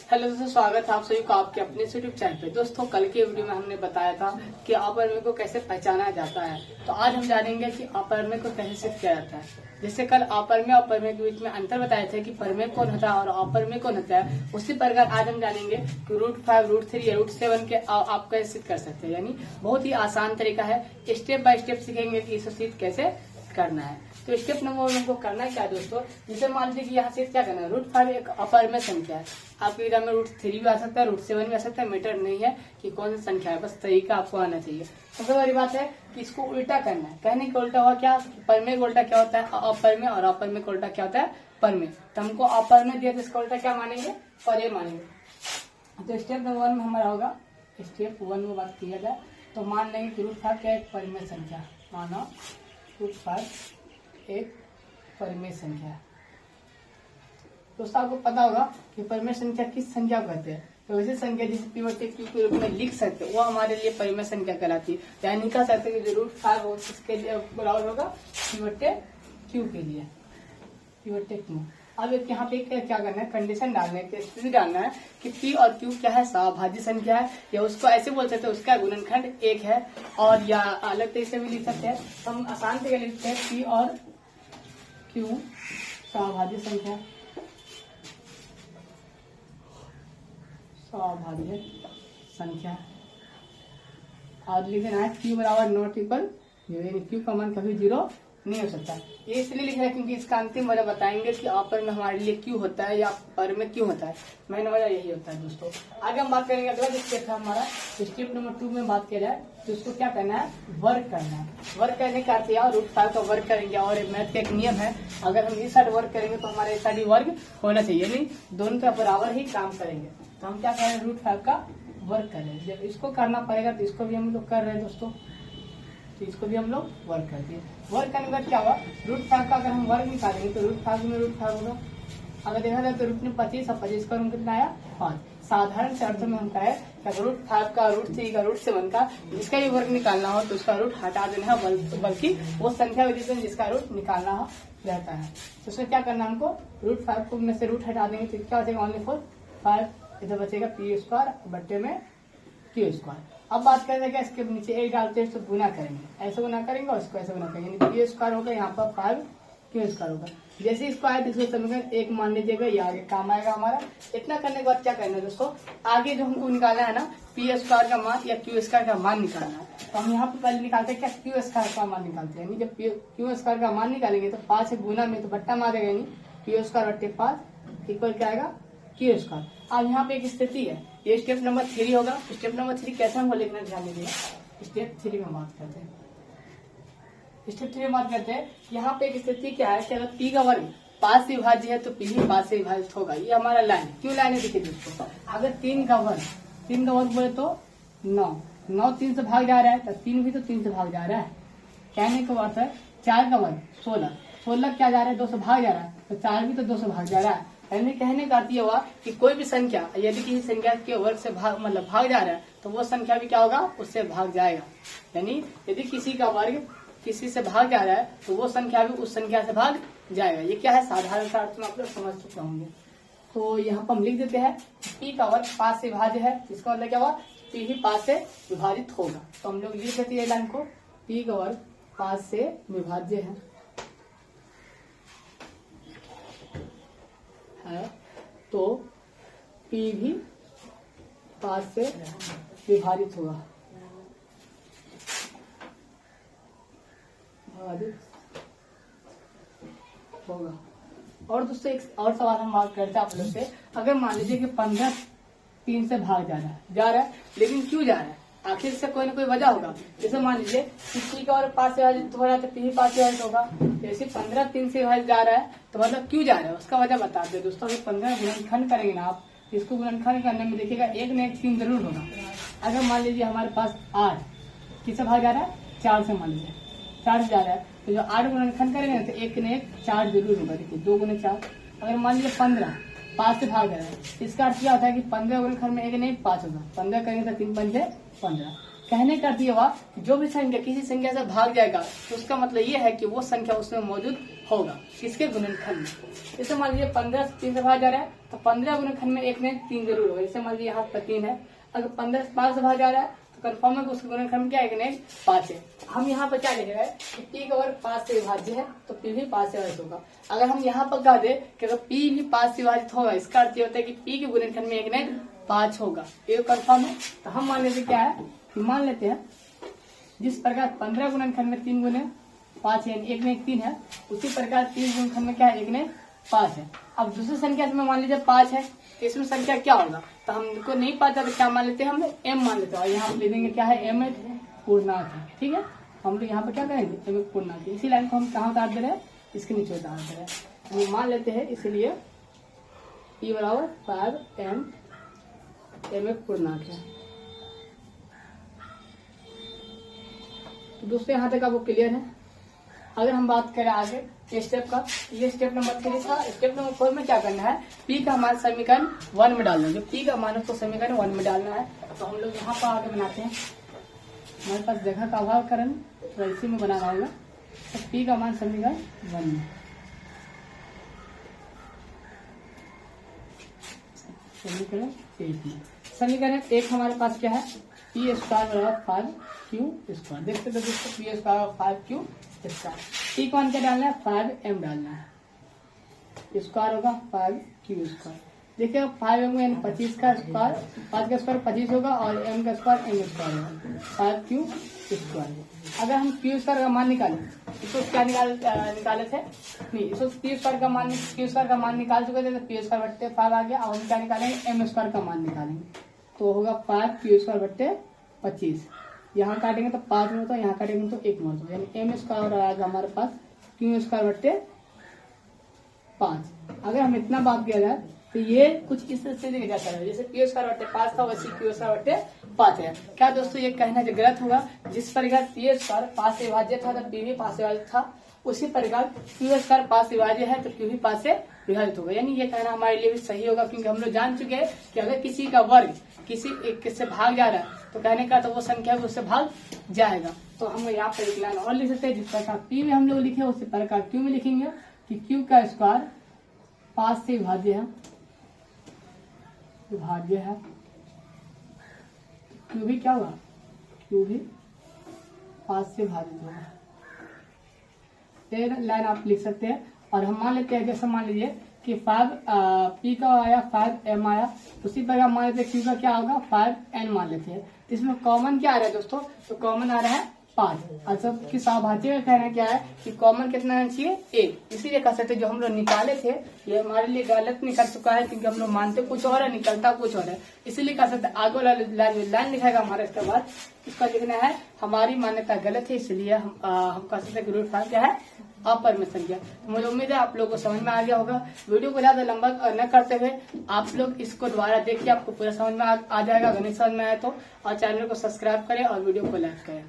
Hello दोस्तों, स्वागत है आप सभी को आपके अपने यूट्यूब चैनल पे। दोस्तों, कल के वीडियो में हमने बताया था कि अपरमेय को कैसे पहचाना जाता है। तो आज हम जानेंगे कि अपरमेय को कैसे सिद्ध किया जाता है। जैसे कल अपरमेय और परमेय के बीच में अंतर बताए थे कि परमेय कौन होता है और अपरमेय कौन होता है, उसी प्रकार आज हम जानेंगे कि √5, √3 या √7 के आप कैसे सिद्ध कर सकते हैं। यानी बहुत ही आसान तरीका है, स्टेप बाय स्टेप सीखेंगे कि इसे सिद्ध कैसे करना है। तो स्टेप नंबर 1 को करना क्या है दोस्तों, जैसे मान लीजिए कि यहाँ से क्या करना है, √5 एक अपरमेय संख्या है। आपके एग्जाम में √3 भी आ सकता है, √7 भी आ सकता है, मैटर नहीं है कि कौन सी संख्या है, बस तरीका आपको आना चाहिए। सबसे बड़ी बात है कि इसको उल्टा करना है। कहने का उल्टा हुआ क्या, परमेय का उल्टा क्या होता है अपरमेय, और अपरमेय का उल्टा क्या होता है परमेय। तो हमको अपरमेय दिया तो इसका उल्टा क्या मानेंगे, परमेय मानेंगे। तो स्टेप नंबर 1 में हमारा होगा, स्टेप 1 में बात किया जाए तो मान लेंगे कि √5 क्या एक परमेय संख्या, मानो √5 एक परमेय संख्या है। दोस्तों, आपको पता होगा कि परमेय संख्या किस संख्या को कहते हैं। तो ऐसी संख्या जिसे P/Q के रूप में लिख सकते हैं वो हमारे लिए परमेय संख्या कहलाती है। यानी कह सकते हैं कि √5 हो किसके लिए बराबर होगा, P/Q के लिए, P/Q। अब एक यहाँ पे क्या करना है, कंडीशन डालना है, स्थिति डालना है कि P और Q क्या है, सहभाज्य संख्या है, या उसको ऐसे बोल सकते हैं उसका गुणनखंड 1 है, और या अलग तरीके से भी लिख सकते हैं। हम आसान तरीके लिखते हैं P और Q सहभाज्य संख्या, सहभाज्य संख्या। और लिखना है Q बराबर नॉट इक्वल 0, यानी Q का मान कभी 0 नहीं हो सकता। ये इसलिए लिख रहा है क्योंकि इसका अंतिम वजह बताएंगे कि अपरमेय हमारे लिए क्यों होता है या परमेय क्यों होता है। मेन वजह यही होता है। दोस्तों, आगे हम बात करेंगे अगला स्टेप है हमारा, स्टेप नंबर 2 में बात किया जाए तो इसको क्या करना है, वर्क करना है। वर्क करने का अर्थ यार √5 का वर्क करेंगे, और मैथ का एक नियम है, अगर हम इस साइड वर्क करेंगे तो हमारे इस साइड वर्क होना चाहिए, यानी दोनों का बराबर ही काम करेंगे। तो हम क्या करें, √5 का वर्क करें। जब इसको करना पड़ेगा तो इसको भी हम लोग कर रहे हैं दोस्तों, तो इसको भी हम लोग वर्क करते हैं। वर्क करने के बाद क्या हुआ, √5 का अगर हम वर्क निकालेंगे तो √5 में √5 होगा। अगर देखा जाए तो रूट में 25 और 25 का रूट कितना आया 5। साधारण से अर्थों में हम कहे कि √5 का, √3 का, √7 का जिसका भी वर्ग निकालना हो तो उसका रूट हटा देना है, बल्कि वो संख्या जिसका रूट निकालना हो रहता है। तो उसमें क्या करना है, हमको √5 को में से रूट हटा देंगे तो क्या बचेगा, ओनली 5 इधर बचेगा P² बट्टे में Q²। अब बात करें क्या, इसके नीचे 1 डालते हैं तो गुना करेंगे, ऐसे गुना करेंगे और इसको ऐसे गुना करेंगे, P² होगा, यहाँ पर 5Q² होगा। जैसे इसको आए तो इसको समीकरण 1 मान लीजिएगा, ये आगे काम आएगा हमारा। इतना करने के बाद क्या करना है दोस्तों, आगे जो हमको निकालना है ना P² का मान या Q² का मान निकालना है। तो हम यहाँ पे पहले निकालते हैं क्या, Q² का मान निकालते हैं। यानी जब Q² का मान निकालेंगे तो 5 गुना में तो बट्टा मारेगा, यानी P² बट्टे 5 इक्वल क्या आएगा Q²। अब यहाँ पे एक स्थिति है, ये स्टेप नंबर 3 होगा। स्टेप नंबर 3 कैसे हमको लिखना ध्यान दीजिएगा। स्टेप 3 में बात करते हैं, स्टेप 3 में बात करते हैं। यहाँ पे एक स्थिति क्या है कि अगर P का वर्ग 5 से विभाज्य है तो P भी 5 से विभाजित होगा। ये हमारा लाइन है। क्यों लाइन है देखिए दोस्तों, अगर 3 का वर्ग बोले तो 9 3 से भाग जा रहा है, तो 3 भी तो 3 से भाग जा रहा है। कहने का बात है 4 का वर्ग 16 क्या जा रहा है, 2 से भाग जा रहा है, तो 4 भी तो 2 से भाग जा रहा है। यानी कहने का अर्थ ये हुआ कि कोई भी संख्या यदि किसी संख्या के वर्ग से भाग जा रहा है तो वो संख्या भी क्या होगा, उससे भाग जाएगा। यानी यदि किसी का वर्ग किसी से भाग जा रहा है तो वो संख्या भी उस संख्या से भाग जाएगा। ये क्या है, साधारण सा अर्थ में आप लोग समझ चुके होंगे। तो यहाँ पर हम लिख देते हैं P का वर्ग 5 से विभाज्य है, इसका मतलब क्या हुआ, P भी 5 से विभाजित होगा। तो हम लोग लिख देते हैं लाइन को, P का वर्ग 5 से विभाज्य है तो P भी 5 से विभाजित होगा, और दोस्तों एक और सवाल हम बात करते हैं आप लोग से। अगर मान लीजिए कि 15 3 से भाग जा रहा है, लेकिन क्यों जा रहा है, आखिर से कोई ना कोई वजह होगा। जैसे मान लीजिए P का वर्ग 5 से विभाजित हो रहा है तो P 5 से विभाजित होगा। जैसे 15 3 से विभाजित जा रहा है तो मतलब क्यों जा रहा है, उसका वजह बता दे दोस्तों। अगर 15 गुणनखंड करेंगे ना आप, इसको गुणनखंड करने में देखिएगा 1 न 1 3 जरूर होगा। अगर मान लीजिए हमारे पास 8 किससे भाग जा रहा है, 4 से, मान लीजिए 4 से जा रहा है तो जो 8 गुणनखंड करेंगे तो 1 न 1 4 जरूर होगा। देखिए 2 गुने 4। अगर मान लीजिए 15 5 से भाग जा रहा है, इसका अर्थ क्या होता है कि 15 गुणनखंड में 1 न 1 5 होगा। 15 करेंगे तो 3 5 15। कहने का अर्थ ये हुआ जो भी संख्या किसी संख्या से भाग जाएगा तो उसका मतलब ये है कि वो संख्या उसमें मौजूद होगा, किसके गुणनखंड में। जैसे मान लीजिए 15 3 से भाग जा रहा है तो 15 गुणनखंड में एक ने 3 जरूर होगा। जैसे मान लीजिए यहाँ पर 3 है, अगर 15 5 से भाग जा रहा है तो कंफर्म है कि उसके गुणनखंड में क्या है, एक ने 5 है। हम यहाँ पर क्या लिखेगा कि पी का वर्ग 5 से विभाज्य है तो पी भी 5 से विभाजित होगा। अगर हम यहाँ पर कह दे कि अगर पी भी 5 से विभाजित होगा, इसका अर्थ ये होता है कि पी के गुणनखंड में एक ने 5 होगा, ये कंफर्म है। तो हम मान लेते क्या है, मान लेते हैं जिस प्रकार 15 गुणनखंड में 3 गुने 5 है, एक में 3 है, उसी प्रकार 3 गुणनखंड में क्या है, एक ने 5 है। अब दूसरी संख्या में मान लीजिए 5 है तो इसमें संख्या क्या होगा, तो हमको नहीं पता तो क्या मान लेते हैं, हम m मान लेते हैं। और यहाँ पे ले देंगे क्या है, m पूर्णांक है, ठीक है। हम लोग यहाँ पे क्या करेंगे, m पूर्णांक। इसी लाइन को हम कहाँ उतार दे रहे हैं, इसके नीचे उतार दे रहे हैं, हम मान लेते हैं। इसलिए p बराबर 5m, m पूर्णांक है। तो दोस्तों यहाँ तक आपको क्लियर है। अगर हम बात करें आगे ये स्टेप का, ये स्टेप नंबर 3 था। स्टेप नंबर 4 में क्या करना है, p का मान समीकरण 1 में डालना है। जो p का मान है उसको समीकरण 1 में डालना है। तो हम लोग यहाँ पर आगे बनाते हैं, हमारे पास जगह का अभाव कारण तो इसी में बनाना होगा। तो p का मान समीकरण 1 में, समीकरण 1 में। समीकरण 1 हमारे पास क्या है, पी स्क्वायर बराबर 5q स्क्वायर। देखते तो दोस्तों P square 5q square. T का मान क्या डालना है, 5m डालना है, स्क्वायर होगा 5q स्क्वायर। देखिए 5m यानी 25 का स्क्वायर, 5 का स्क्वायर 25 होगा और m का स्क्वायर m स्क्वायर होगा, 5q स्क्वायर। अगर हम q स्क्वायर का मान निकालें, इसको क्या निकाले थे, नहीं इसको p स्क्वायर का मान, q स्क्वायर का मान निकाल चुके थे तो p स्क्वायर बट्टे 5 आ गया। और हम क्या निकालेंगे, m स्क्वायर का मान निकालेंगे तो होगा 5q स्क्वायर बट्टे 25। यहाँ काटेंगे तो 5 में, तो यहाँ काटेंगे तो 1 में, यानी m स्क्वायर आएगा हमारे पास q स्क्वायर बट्टे 5। अगर हम इतना बात किया जाए तो ये कुछ इस तरह से लिखा जाता है, जैसे p स्क्वायर बट्टे 5 था वैसे q स्क्वायर बट्टे 5 है। क्या दोस्तों ये कहना जो गलत होगा, जिस प्रकार p स्क्वायर 5 से विभाज्य था तो p भी 5 से विभाजित था, उसी प्रकार q स्क्वायर 5 से विभाज्य है तो q भी 5 से विभाजित होगा। यानी ये कहना हमारे लिए भी सही होगा, क्योंकि हम लोग जान चुके हैं कि अगर किसी का वर्ग किसी एक से भाग जा रहा है तो कहने का तो वो संख्या उससे भाग जाएगा। तो हम यहाँ पर एक लाइन और लिख सकते हैं, जिस प्रकार p में हम लोग लिखे उसी प्रकार q में लिखेंगे कि q का स्क्वायर 5 से विभाज्य है, q भी क्या हुआ, q भी 5 से विभाजित होगा। एक लाइन आप लिख सकते हैं। और हम मान लेते हैं, जैसे मान लीजिए कि 5 p का आया 5m आया, उसी प्रकार मान लेते हैं q का क्या होगा 5n मान लेते हैं। तो इसमें कॉमन क्या आ रहा है दोस्तों, तो कॉमन आ रहा है 5। और सबकी सहभाज्य का कहना क्या है कि कॉमन कितना आना चाहिए, 1। इसीलिए कह सकते जो हम लोग निकाले थे ये हमारे लिए गलत निकल चुका है, क्योंकि हम लोग मानते कुछ और है निकलता कुछ और है। इसीलिए कह सकते आगे वाला लाइन लिखाएगा हमारे इसके बाद इसका लिखना है हमारी मान्यता गलत है, इसलिए हम कह सकते कि रूट 5 क्या है, अपर में संख्या। मुझे उम्मीद है आप लोगों को समझ में आ गया होगा। वीडियो को ज्यादा लंबा न करते हुए आप लोग इसको दोबारा देखिए, आपको पूरा समझ में आ जाएगा। गणित समझ में आया तो और चैनल को सब्सक्राइब करें और वीडियो को लाइक करें।